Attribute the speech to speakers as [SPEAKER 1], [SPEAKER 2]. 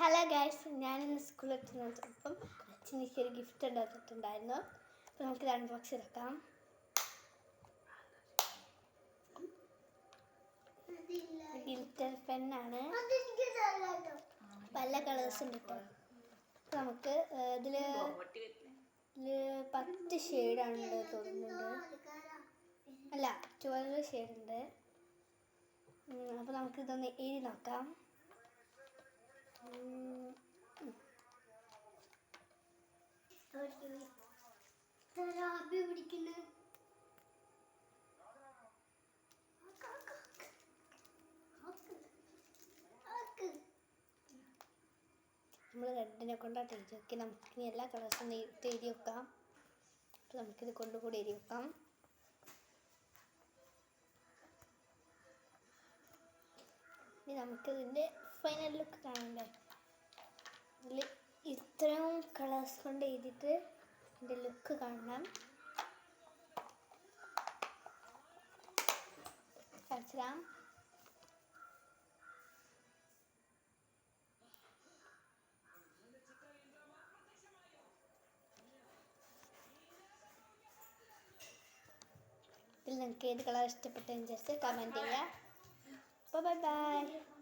[SPEAKER 1] Hello guys, ഞാനിന്ന് സ്കൂളിൽ എത്തുന്നപ്പം അച്ഛൻ എനിക്ക് ഒരു ഗിഫ്റ്റ് ഉണ്ടാക്കിയിട്ടുണ്ടായിരുന്നു. അപ്പോൾ നമുക്ക് അൺബോക്സ് എടുക്കാം. ഗിൽറ്റർ പെന്നാണ്, പല കളേഴ്സ് ഉണ്ട് കേട്ടോ. അപ്പോൾ നമുക്ക് ഇതിൽ 10 ഷെയ്ഡാണ് തോന്നുന്നുണ്ട്, അല്ല 12 ഷെയ്ഡ് ഉണ്ട്. അപ്പോൾ നമുക്കിതൊന്ന് എഴുതി നോക്കാം. നമ്മൾ റെഡിനെ കൊണ്ടാണ് എഴുതി വെക്കുക. നമുക്കിനി എല്ലാ കളേഴ്സും എഴുതി വെക്കാം. അപ്പോൾ നമുക്കിത് കൊണ്ടുകൂടി എഴുതി വെക്കാം. ഇനി നമുക്കിതിൻ്റെ ഫൈനൽ ലുക്ക് കാണണ്ടേ. ഇതിൽ ഇത്രയും കളേഴ്സ് കൊണ്ട് എഴുതിയിട്ട് ഇതിൻ്റെ ലുക്ക് കാണണം. കാണിച്ചാം. ഇതിൽ നിങ്ങൾക്ക് ഏത് കളർ ഇഷ്ടപ്പെട്ടതെന്ന് വിചാരിച്ച് കമൻറ്റ് ചെയ്യുക. അപ്പോൾ ബൈ ബൈ.